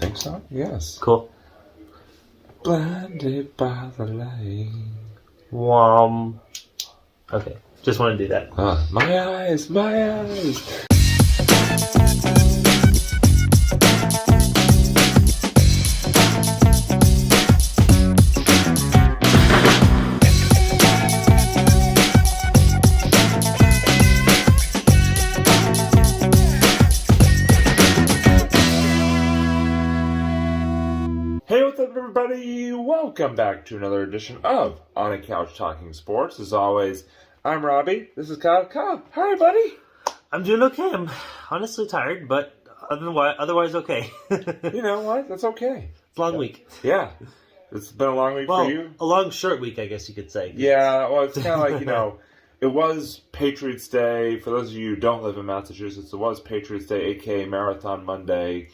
think so. Yes. Cool. Blinded by the light. Okay, just want to do that. My eyes, my eyes. Hey, what's up, everybody? Welcome back to another edition of On a Couch Talking Sports. As always, I'm Robbie. This is Kyle. Kyle, hi, buddy. I'm doing okay. I'm honestly tired, but otherwise okay. You know what? That's okay. It's a long week. Yeah. It's been a long week for you? A long, short week, I guess you could say. Yeah, well, it's kind of like, it was Patriots Day. For those of you who don't live in Massachusetts, it was Patriots Day, a.k.a. Marathon Monday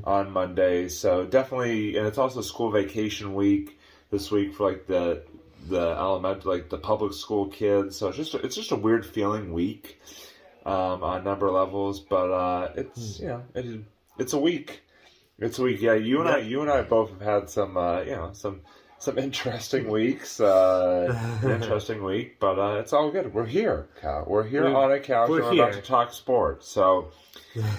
on Monday. So definitely, and it's also school vacation week this week for like the elementary, like the public school kids. So it's just a weird feeling week on a number of levels. But it's it's a week. It's a week. Yeah, you and I both have had some interesting weeks, an interesting week, but it's all good. We're here, Kyle. We're here on a couch, and we're about to talk sports. So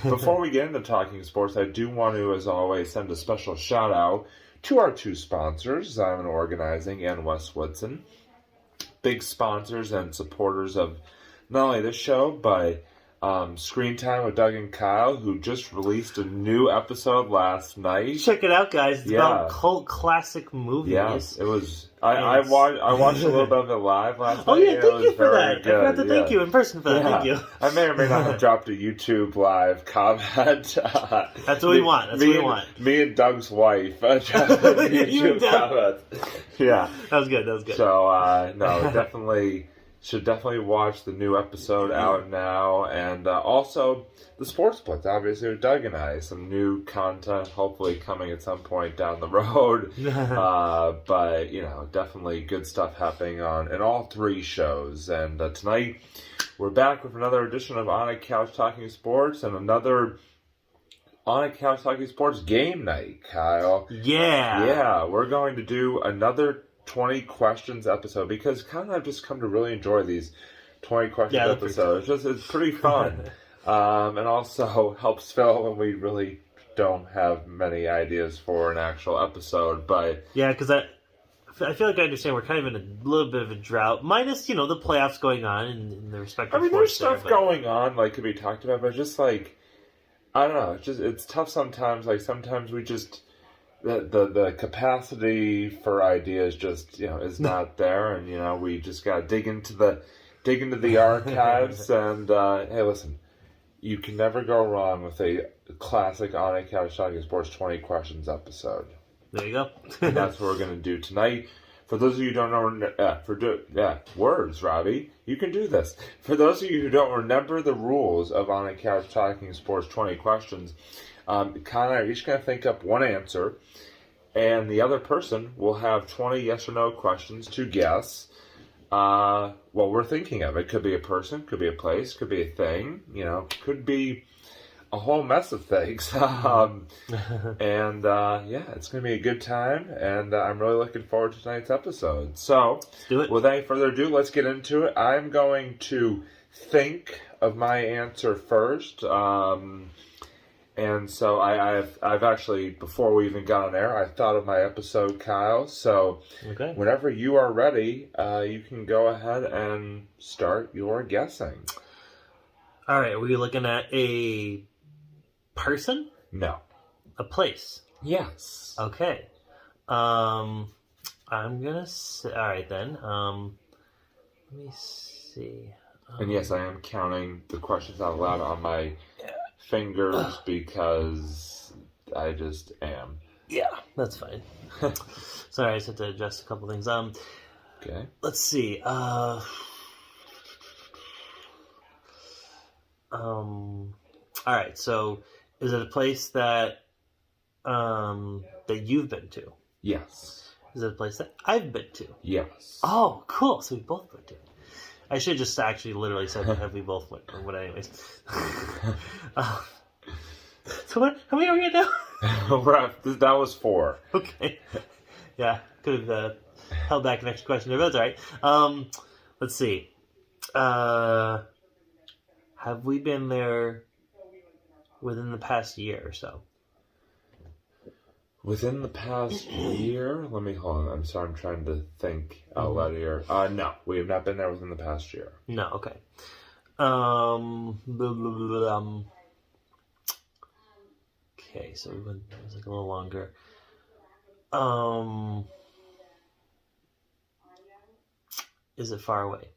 before we get into talking sports, I do want to, as always, send a special shout-out to our two sponsors, Zion Organizing and Wes Woodson. Big sponsors and supporters of not only this show, but Screen Time with Doug and Kyle, who just released a new episode last night. Check it out, guys. It's about cult classic movies. Yes, it was. I watched a little bit of it live last night. Oh yeah, thank you for that. Good. I forgot to thank you in person for that. Yeah. Thank you. I may or may not have dropped a YouTube live comment. That's what we want. That's what we want. Me and Doug's wife dropped a YouTube comment. Yeah, that was good. So no, definitely. Should definitely watch the new episode out now. And also, the Sports Blitz, obviously, with Doug and I. Some new content, hopefully coming at some point down the road. But, definitely good stuff happening in all three shows. And tonight, we're back with another edition of On a Couch Talking Sports and another On a Couch Talking Sports game night, Kyle. Yeah. Yeah, we're going to do another 20 questions episode because kind of I've just come to really enjoy these 20 questions episodes. It's pretty fun. And also helps fill when we really don't have many ideas for an actual episode. But yeah, because I feel like I understand we're kind of in a little bit of a drought, minus the playoffs going on in the respective. I mean, there's stuff going on like could be talked about, but just like I don't know, it's tough sometimes. Like sometimes we just. The capacity for ideas just is not there, and we just gotta dig into the archives. And hey, listen, you can never go wrong with a classic On a Couch Talking Sports 20 Questions episode. There you go. And that's what we're gonna do tonight. For those of you who don't know, words, Robbie, you can do this. For those of you who don't remember the rules of On a Couch Talking Sports 20 Questions. Kyle and I are each going to think up one answer, and the other person will have 20 yes or no questions to guess what we're thinking of. It could be a person, could be a place, could be a thing, could be a whole mess of things. And it's going to be a good time, and I'm really looking forward to tonight's episode. So, let's do it. Without any further ado, let's get into it. I'm going to think of my answer first. And so I've actually, before we even got on air, I thought of my episode, Kyle. So whenever you are ready, you can go ahead and start your guessing. All right. Are we looking at a person? No. A place? Yes. Okay. I'm going to say, all right then. Let me see. And yes, I am counting the questions out loud on my fingers because I just am. Yeah, that's fine. Sorry, I just had to adjust a couple things. Okay. Let's see. All right. So, is it a place that you've been to? Yes. Is it a place that I've been to? Yes. Oh, cool. So we both went to. I should just actually literally said have we both went or what anyways. So what? How many are we at now? That was 4. Okay. Yeah, could have held back an extra question there, but that's all right. Let's see. Have we been there within the past year or so? Within the past year? Let me hold on. I'm sorry, I'm trying to think out loud here. No, we have not been there within the past year. No, okay. Okay, so it was like a little longer. Is it far away?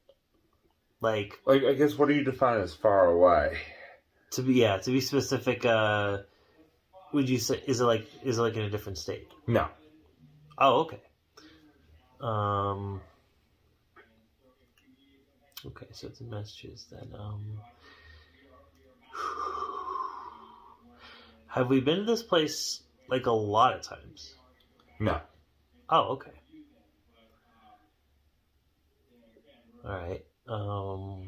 Like, I guess, what do you define as far away? to be specific, would you say, is it like in a different state? No. Oh, okay. Okay, so it's in Massachusetts then. Have we been to this place like a lot of times? No. Oh, okay. All right. So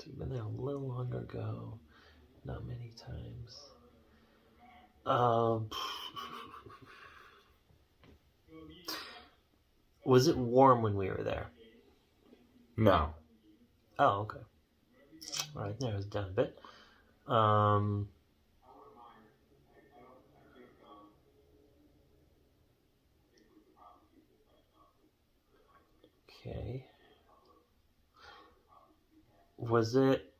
we've been there a little longer ago. Not many times. Was it warm when we were there? No. Oh, okay. All right, narrows it down a bit. Okay. Was it...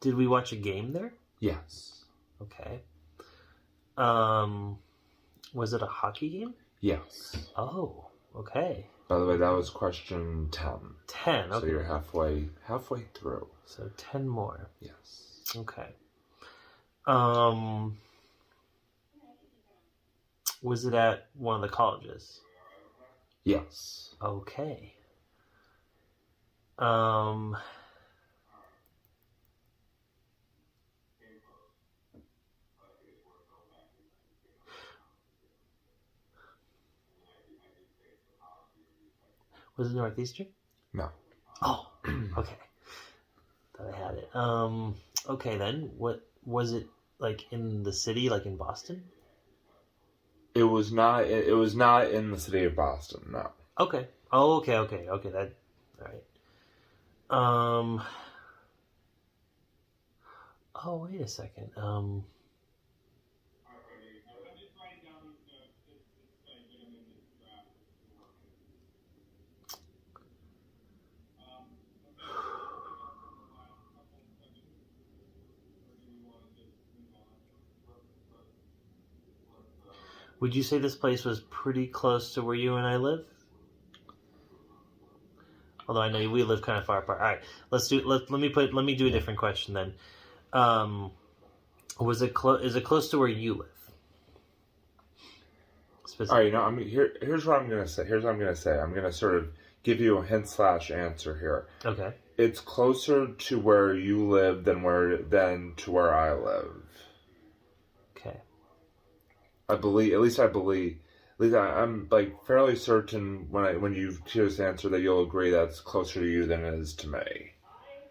Did we watch a game there? Yes. Okay. Was it a hockey game? Yes. Oh, okay. By the way, that was question 10. 10, okay. So you're halfway through. So 10 more. Yes. Okay. Was it at one of the colleges? Yes. Okay. Was it Northeastern? No. Oh, okay. Thought I had it. Okay then. What was it like in the city, like in Boston? It was not. It was not in the city of Boston. No. Okay. Oh, okay. That. All right. Oh, wait a second. Would you say this place was pretty close to where you and I live? Although I know we live kind of far apart. All right, let me do a different question then. Is it close to where you live? All right, here's what I'm gonna say. I'm gonna sort of give you a hint / answer here. Okay. It's closer to where you live than to where I live. Okay. I'm like fairly certain when you hear this answer that you'll agree that's closer to you than it is to me.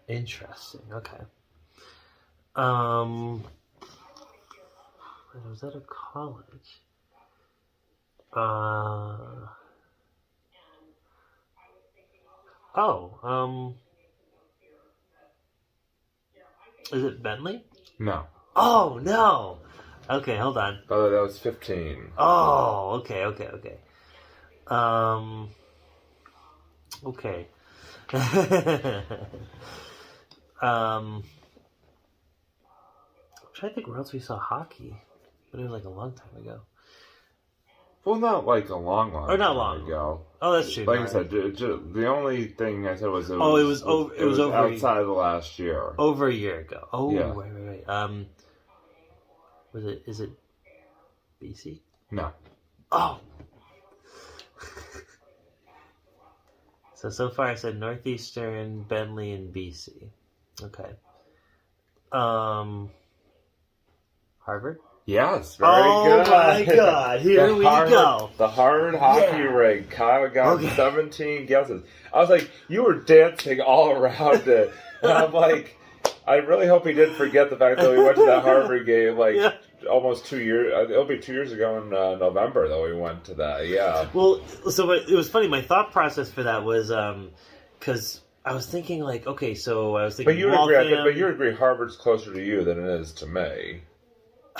Interesting. Okay. Was that a college? Is it Bentley? No. Oh, no! Okay, hold on. By the way, that was 15. Oh, okay. Okay. I'm trying to think where else we saw hockey, but it was like a long time ago. Well, not like a long or not time long ago. Oh, that's true. Like I said, the only thing I said was it was over outside of the last year. Over a year ago. Oh, yeah. Wait. Is it BC? No. Oh. So far I said Northeastern, Bentley, and BC. Okay. Harvard? Yes, very good. Oh my God! Here we go. The hard hockey rig. Kyle got 17 guesses. I was like, you were dancing all around it. And I'm like, I really hope he didn't forget the fact that we went to that Harvard game almost 2 years. It'll be 2 years ago in November that we went to that. Yeah. Well, so it was funny. My thought process for that was because I was thinking like, okay, so I was thinking. But you would agree. But you agree Harvard's closer to you than it is to me,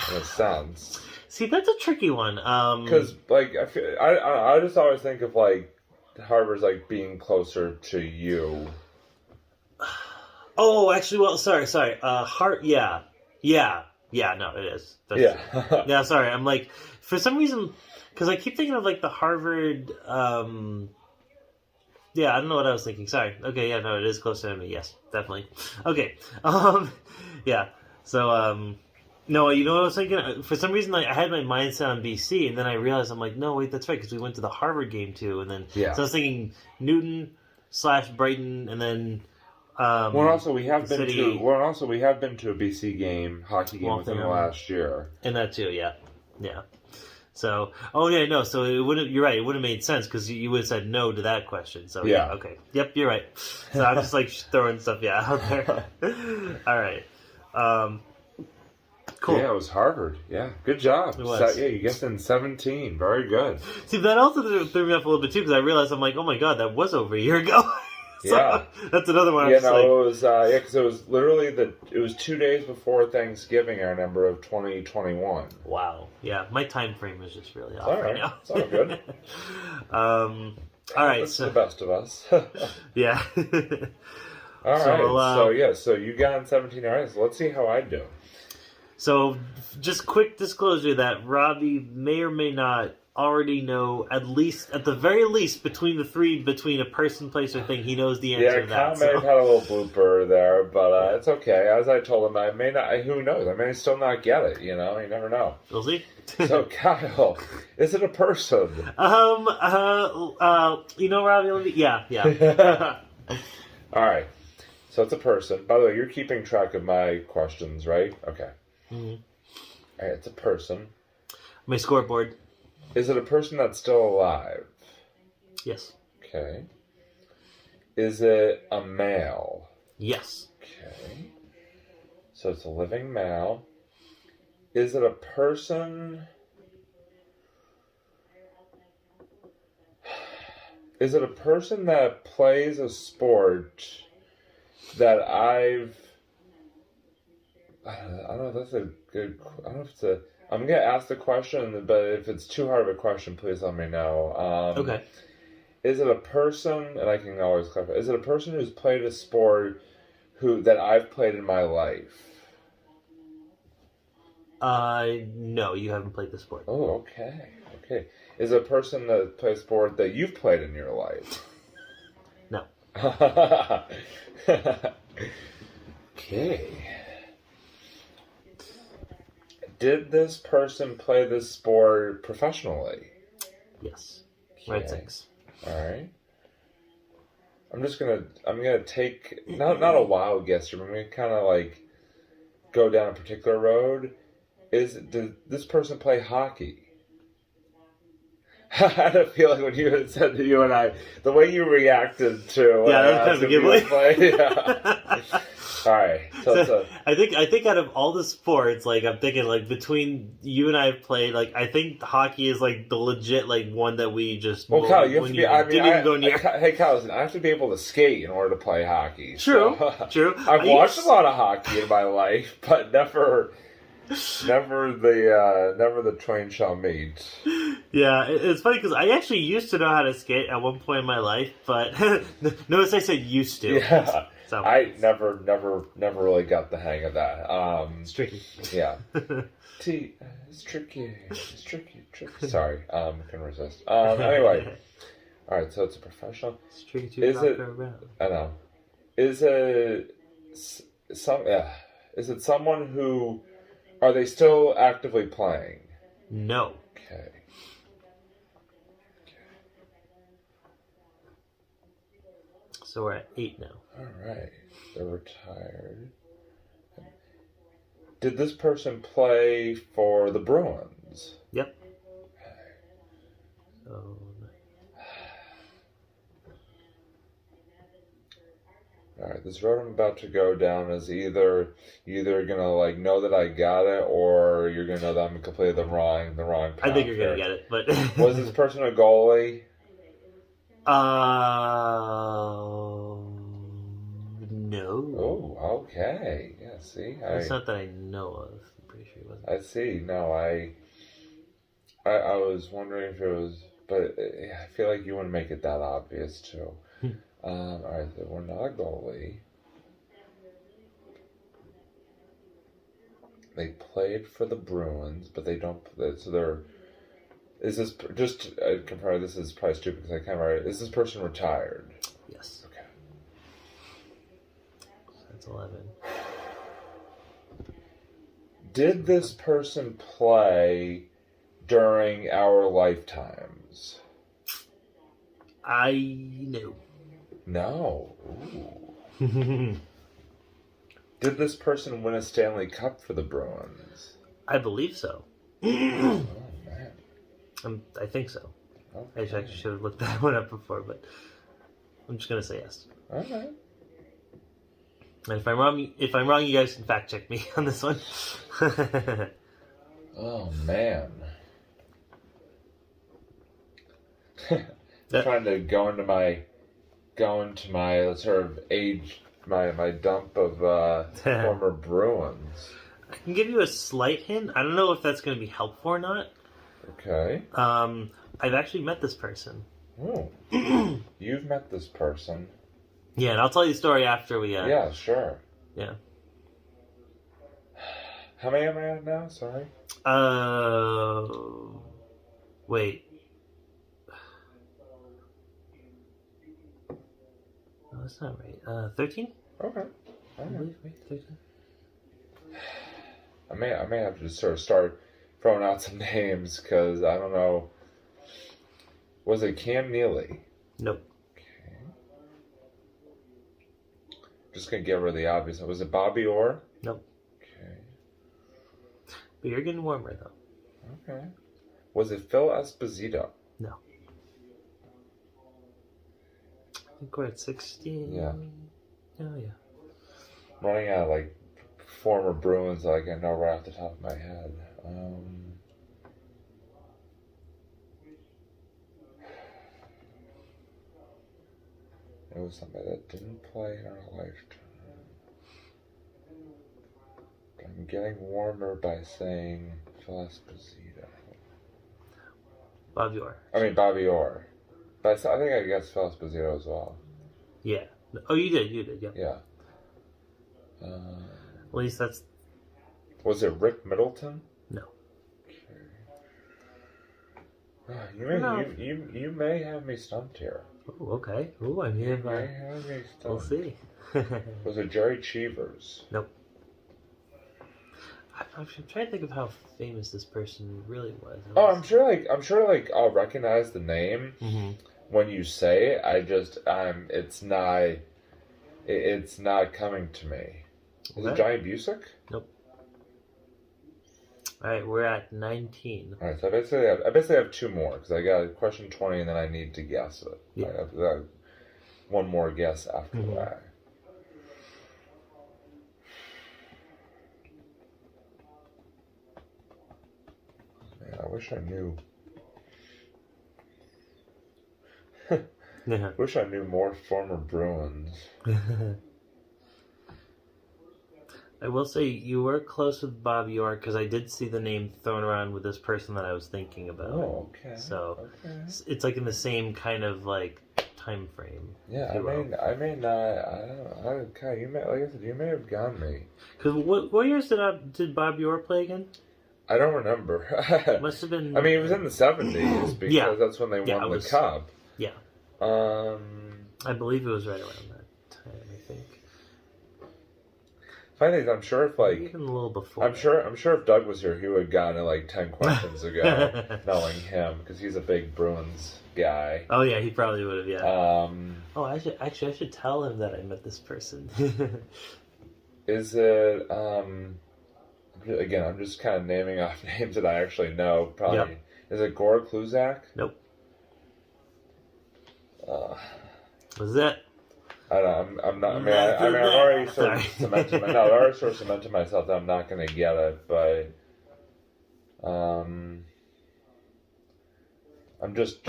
in a sense. See, that's a tricky one. Because I just always think of like Harvard's like being closer to you. Oh, actually, well, sorry. Yeah, no, it is. Yeah, sorry. I'm like, for some reason, because I keep thinking of like the Harvard. Yeah, I don't know what I was thinking. Sorry. Okay, yeah, no, it is closer to me. Yes, definitely. Okay. Yeah. So, no, you know what I was thinking? For some reason, I had my mindset on BC, and then I realized I'm like, no, wait, that's right, because we went to the Harvard game too, and then so I was thinking Newton/Brighton, and then. Well, also we have been to a BC game, hockey game within the last year, and that too, yeah. So, no. So it wouldn't. You're right. It would have made sense because you would have said no to that question. So yeah, okay, yep, you're right. So I'm just like throwing stuff, out there. All right, cool. Yeah, it was Harvard. Yeah, good job. It was. You guessed in 17. Very good. See, that also threw me off a little bit too because I realized I'm like, oh my god, that was over a year ago. So, that's another one. Yeah, no, it was because it was literally it was 2 days before Thanksgiving. I remember of 2021. Wow. Yeah, my time frame is just really off right now. It's all good. All right, it's the best of us. Yeah. All right. So you got in 17. All right. So let's see how I do. So, just quick disclosure that Robbie may or may not already know, at the very least, between a person, place, or thing, he knows the answer to that. Yeah, Kyle may have had a little blooper there, but it's okay. As I told him, I may not. Who knows? I may still not get it. You know, you never know. We'll see. So, Kyle, is it a person? Robbie, yeah. All right. So it's a person. By the way, you're keeping track of my questions, right? Okay. Mm-hmm. All right, it's a person. My scoreboard. Is it a person that's still alive? Yes. Okay. Is it a male? Yes. Okay. So it's a living male. Is it a person... Is it a person that plays a sport that I don't know if that's a good... I don't know if it's a... I'm going to ask the question, but if it's too hard of a question, please let me know. Okay. Is it a person, and I can always clarify, is it a person who's played a sport that I've played in my life? No, you haven't played the sport. Oh, okay. Is it a person that plays a sport that you've played in your life? No. Okay. Did this person play this sport professionally? Yes. Okay. Red Sox. All right. I'm gonna take not a wild guess here, but I'm gonna kind of like go down a particular road. Did this person play hockey? I had a feeling when you had said to you and I, the way you reacted to that was kind of a giveaway. Yeah. All right. So I think out of all the sports, like I'm thinking like between you and I have played, like I think hockey is like the legit like one that we just. Well, Kyle, you have to be. I mean, didn't even go near. Hey, Kyle, listen, I have to be able to skate in order to play hockey. True. I've watched a lot of hockey in my life, but never the twain shall meet. Yeah, it's funny because I actually used to know how to skate at one point in my life, but notice I said used to. Yeah. So. I never really got the hang of that. It's tricky. Yeah. It's tricky. Sorry, couldn't resist. Anyway, all right. So it's a professional. It's tricky to around. I know. Is it someone who? Are they still actively playing? No. Okay. So we're at 8 now. All right. They're retired. Did this person play for the Bruins? Yep. So All right, this road I'm about to go down is either gonna like know that I got it, or you're gonna know that I'm completely the wrong path. I think you're gonna get it, but was this person a goalie? No. Oh, okay. Yeah, see, It's not that I know of. I'm pretty sure it wasn't. I see. No, I was wondering if it was, but I feel like you wouldn't make it that obvious too. All right, so we're not a goalie. They played for the Bruins, but they don't. So they're. Is this just compare? This is probably stupid because I can't remember. Is this person retired? Yes. Okay. That's 11. Did this person play during our lifetimes? I know. No. Ooh. Did this person win a Stanley Cup for the Bruins? I believe so. Oh, man. I think so. Okay. I actually should have looked that one up before, but I'm just gonna say yes. Okay. And if I'm wrong, you guys can fact check me on this one. Oh man. Trying to go into my sort of age, my dump of former Bruins. I can give you a slight hint. I don't know if that's going to be helpful or not. Okay. I've actually met this person. Oh. You've met this person. Yeah, and I'll tell you the story after we... Yeah, sure. Yeah. How many am I at now? Sorry. Wait. No, that's not right. 13? Okay. I believe, right? 13? I may have to just sort of start throwing out some names because I don't know. Was it Cam Neely? Nope. Okay. Just gonna get rid of the obvious. Was it Bobby Orr? Nope. Okay. But you're getting warmer though. Okay. Was it Phil Esposito? No. I think we're at 16. Yeah. Oh yeah. I'm running out of like former Bruins that I can know right off the top of my head. It was somebody that didn't play in our lifetime. I'm getting warmer by saying Phil Esposito. Bobby Orr. I mean Bobby Orr. But I think I guessed Phil Esposito as well. Yeah. Oh, you did, yeah. Yeah. At least that's... Was it Rick Middleton? No. Okay. No. You may have me stumped here. Oh, okay. Oh, I mean, we'll see. Was it Jerry Cheevers? Nope. I'm trying to think of how famous this person really was. Oh, I'm sure I'll recognize the name when you say it. It's not coming to me. Is it Johnny Busick? Nope. All right, we're at 19. All right, so I basically have two more because I got question 20 and then I need to guess it. Yeah. I have one more guess after that. Man, I wish I knew. Yeah. Wish I knew more former Bruins. I will say you were close with Bobby York because I did see the name thrown around with this person that I was thinking about. Oh, okay. So it's like in the same kind of like time frame. Yeah, I may not. I don't know. Okay, like I said, you may have gotten me. Because what years did Bobby Orr play again? I don't remember. It must have been. I mean, it was in the 70s because that's when they won the Cup. Yeah. I believe it was right around that time. I think. Funny thing is, I'm sure if even a little before. I'm sure if Doug was here, he would have gotten it like 10 questions ago, knowing him because he's a big Bruins guy. Oh yeah, he probably would have. Yeah. I should tell him that I met this person. Is it again? I'm just kind of naming off names that I actually know. Probably. Yep. Is it Gore Kluzak? Nope. Was that? I'm not. I've already sort of cemented. I've already sort of cemented myself that I'm not going to get it. But I'm just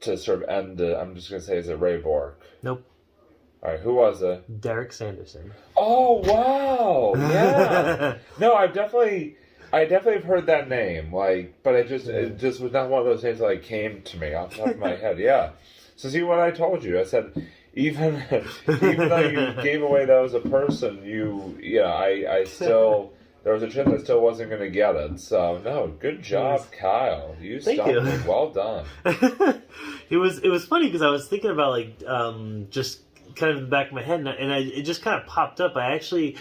to sort of end it. I'm just going to say, is it Ray Bork? Nope. All right, who was it? Derek Sanderson. Oh wow! Yeah. No, I definitely have heard that name. Like, but it just was not one of those names that like came to me off the top of my head. Yeah. So see what I told you. I said even though you gave away that was a person, I still there was a chance I still wasn't going to get it. So no, good job, Kyle. Thank you. Me. Well done. It was funny because I was thinking about just kind of in the back of my head, and it just kind of popped up. I actually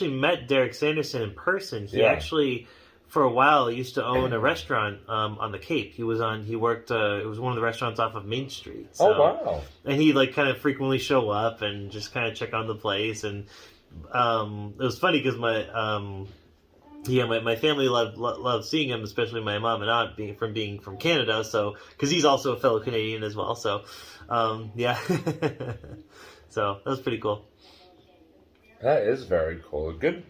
met Derek Sanderson in person. He actually, for a while, used to own a restaurant on the Cape. He worked. It was one of the restaurants off of Main Street. So, oh wow! And he kind of frequently show up and just kind of check on the place. And it was funny because my family loved seeing him, especially my mom and aunt being from Canada. So because he's also a fellow Canadian as well. So. Yeah. So that was pretty cool. That is very cool. Good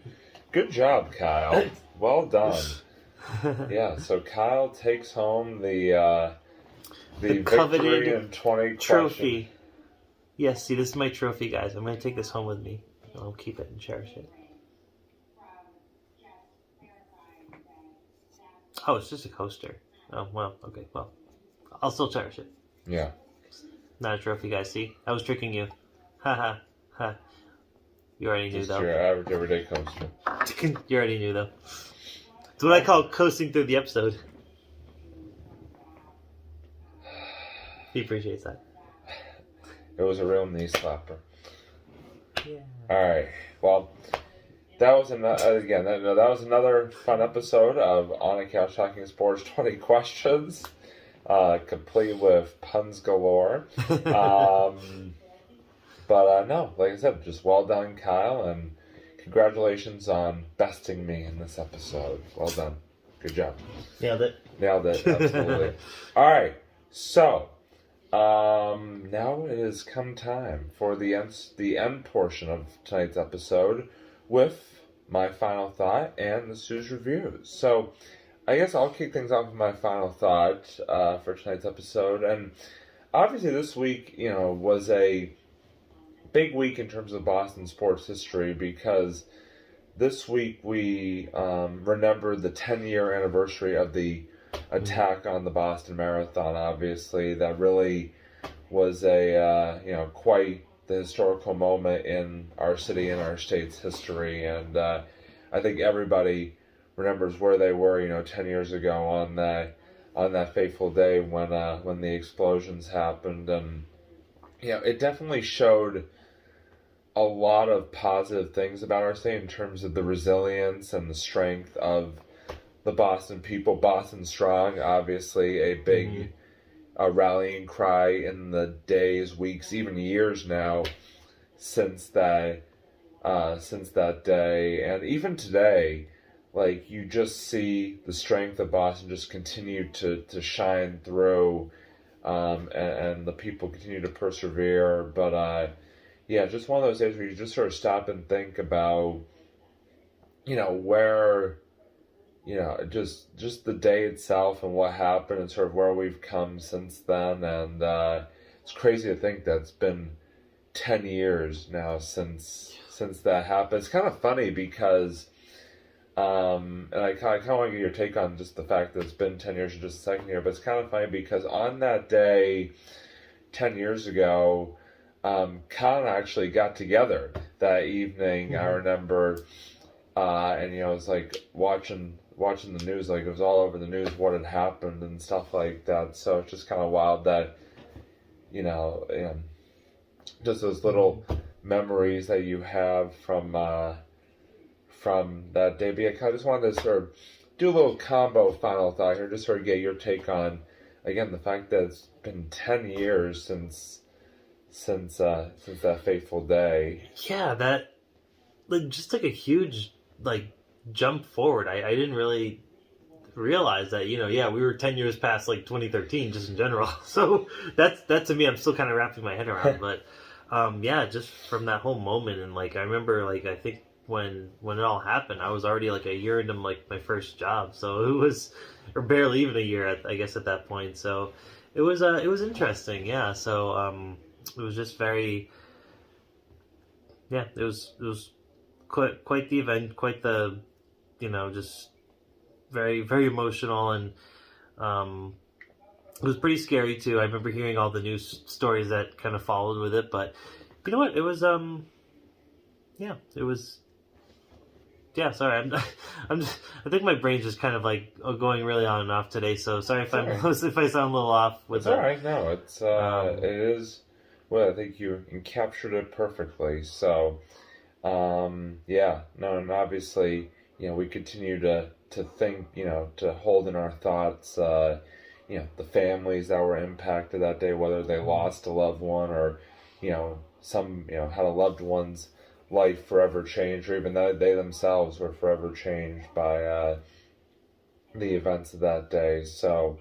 job, Kyle. Well done. Yeah, so Kyle takes home the coveted victory in 20 trophy. Question. Yes, see, this is my trophy, guys. I'm going to take this home with me. I'll keep it and cherish it. Oh, it's just a coaster. Oh, well, okay, well. I'll still cherish it. Yeah. Not a trophy, guys. See? I was tricking you. Ha ha ha. You already knew, though. Your average everyday coaster. You already knew, though. It's what I call coasting through the episode. He appreciates that. It was a real knee slapper. Yeah. All right. Well, that was that was another fun episode of On a Couch Talking Sports 20 Questions. Complete with puns galore. But no, like I said, just well done, Kyle, and congratulations on besting me in this episode. Well done. Good job. Nailed it, absolutely. All right, so now it has come time for the end portion of tonight's episode with my final thought and the Sue's reviews. So I guess I'll kick things off with my final thought for tonight's episode. And obviously this week, was a big week in terms of Boston sports history because this week we remembered the 10-year anniversary of the attack on the Boston Marathon, obviously. That really was quite the historical moment in our city and our state's history. And I think everybody remembers where they were, 10 years ago on that fateful day when the explosions happened. And it definitely showed a lot of positive things about our state in terms of the resilience and the strength of the Boston people. Boston Strong, obviously a big rallying cry in the days, weeks, even years now since that day. And even today, you just see the strength of Boston just continue to shine through, and the people continue to persevere. But just one of those days where you just sort of stop and think about, where, just the day itself and what happened and sort of where we've come since then. And it's crazy to think that it's been 10 years now since that happened. It's kind of funny because and I kind of want to get your take on just the fact that it's been 10 years in just a second here, but it's kind of funny because on that day 10 years ago, Kyle and I actually got together that evening. I remember, and it was watching the news, it was all over the news what had happened and stuff like that. So it's just kind of wild that, just those little memories that you have from that day. But I just wanted to sort of do a little combo final thought here, just sort of get your take on, again, the fact that it's been 10 years since that fateful day. Yeah, that just took a huge jump forward. I didn't really realize that, we were 10 years past 2013 just in general. So that to me, I'm still kind of wrapping my head around. But yeah, just from that whole moment, and like I remember, like I think when it all happened, I was already like a year into like my first job, so it was, or barely even a year, I guess at that point. So it was interesting, yeah. So it was just very, yeah, it was quite the event, quite the, just very very emotional, and um, it was pretty scary too. I remember hearing all the news stories that kind of followed with it, but you know what? It was yeah, it was yeah. Sorry, I think my brain's just kind of like going really on and off today. So sorry if if I sound a little off with It's all right. No, it's it is. Well, I think you captured it perfectly. So, yeah, no, and obviously, we continue to think, to hold in our thoughts, the families that were impacted that day, whether they lost a loved one or, some, had a loved one's life forever changed, or even that they themselves were forever changed by the events of that day. So,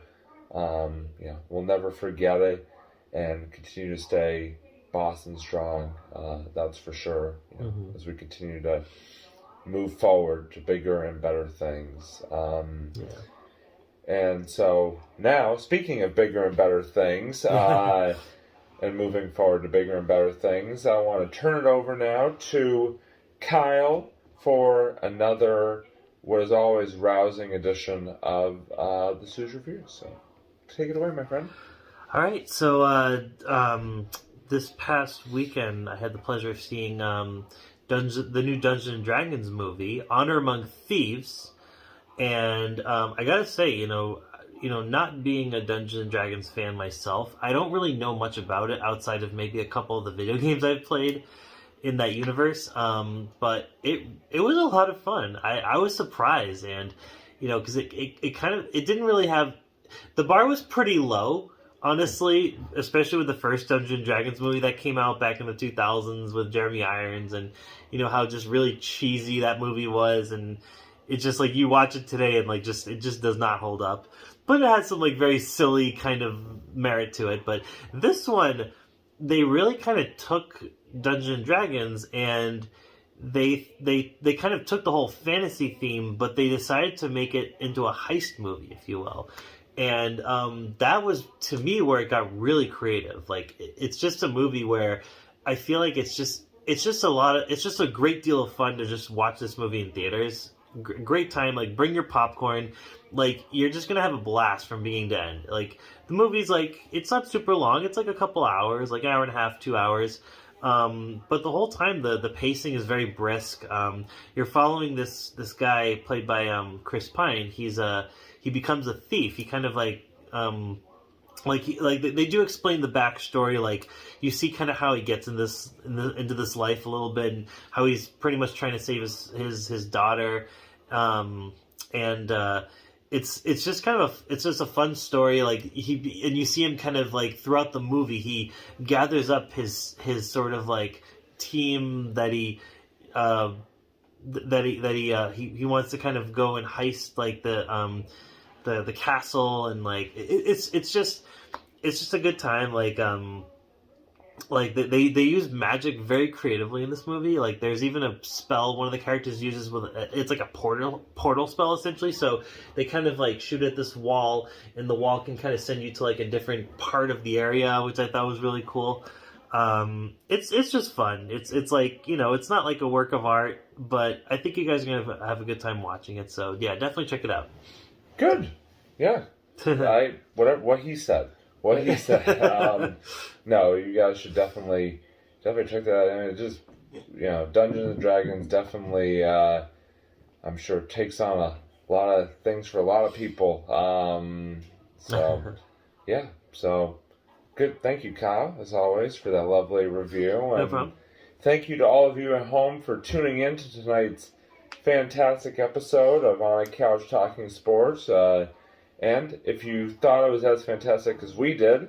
we'll never forget it and continue to stay Boston strong. That's for sure. As we continue to move forward to bigger and better things. And so now, speaking of bigger and better things, and moving forward to bigger and better things, I want to turn it over now to Kyle for another, what is always rousing edition of the Sue's Review. So take it away, my friend. All right, so this past weekend, I had the pleasure of seeing the new Dungeons and Dragons movie, Honor Among Thieves, and I gotta say, not being a Dungeons and Dragons fan myself, I don't really know much about it outside of maybe a couple of the video games I've played in that universe. But it was a lot of fun. I was surprised, and because it kind of, it didn't really have, the bar was pretty low, honestly, especially with the first Dungeons and Dragons movie that came out back in the 2000s with Jeremy Irons, and how just really cheesy that movie was, and it's just like you watch it today and like it just does not hold up. But it had some like very silly kind of merit to it. But this one, they really kind of took Dungeons and Dragons and they kind of took the whole fantasy theme, but they decided to make it into a heist movie, if you will. And that was, to me, where it got really creative. Like, it's just a movie where I feel like it's just a great deal of fun to just watch this movie in theaters. Great time, like, bring your popcorn. Like, you're just gonna have a blast from beginning to end. Like, the movie's like, it's not super long. It's like a couple hours, like an hour and a half, 2 hours. But the whole time, the pacing is very brisk. You're following this guy played by Chris Pine. He becomes a thief. He kind of they do explain the backstory. Like, you see kind of how he gets into this life a little bit, and how he's pretty much trying to save his daughter. It's just kind of it's just a fun story. Like, you see him kind of like throughout the movie, he gathers up his sort of like team that he wants to kind of go and heist like the castle, and like it's just a good time. Like they use magic very creatively in this movie. Like, there's even a spell one of the characters uses with it's like a portal spell essentially. So they kind of like shoot at this wall, and the wall can kind of send you to like a different part of the area, which I thought was really cool. It's just fun. It's like, it's not like a work of art, but I think you guys are gonna have a good time watching it. So yeah, definitely check it out. Good. Yeah. What he said. What he said. No, you guys should definitely check that out. I mean, it just, Dungeons and Dragons definitely, I'm sure, takes on a lot of things for a lot of people. So, yeah. So, good. Thank you, Kyle, as always, for that lovely review. And no problem. Thank you to all of you at home for tuning in to tonight's fantastic episode of On a Couch Talking Sports. And if you thought it was as fantastic as we did,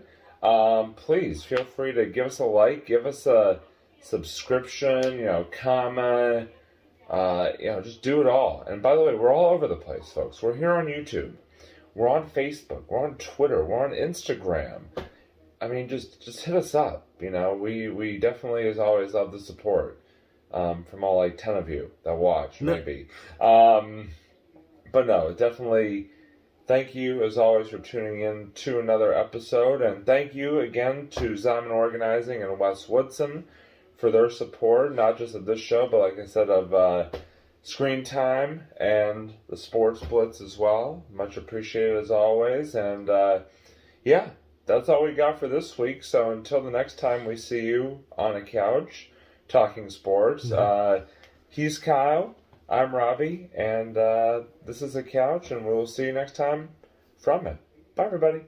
please feel free to give us a like, give us a subscription, comment, just do it all. And by the way, we're all over the place, folks. We're here on YouTube. We're on Facebook. We're on Twitter. We're on Instagram. I mean, just hit us up. we definitely, as always, love the support from all 10 of you that watch, maybe. But no, definitely thank you, as always, for tuning in to another episode. And thank you again to Zion Organizing and Wes Woodson for their support, not just of this show, but like I said, of Screen Time and the Sports Blitz as well. Much appreciated, as always. And yeah, that's all we got for this week. So until the next time we see you on a couch talking sports, he's Kyle. I'm Robbie, and this is The Couch, and we'll see you next time from it. Bye, everybody.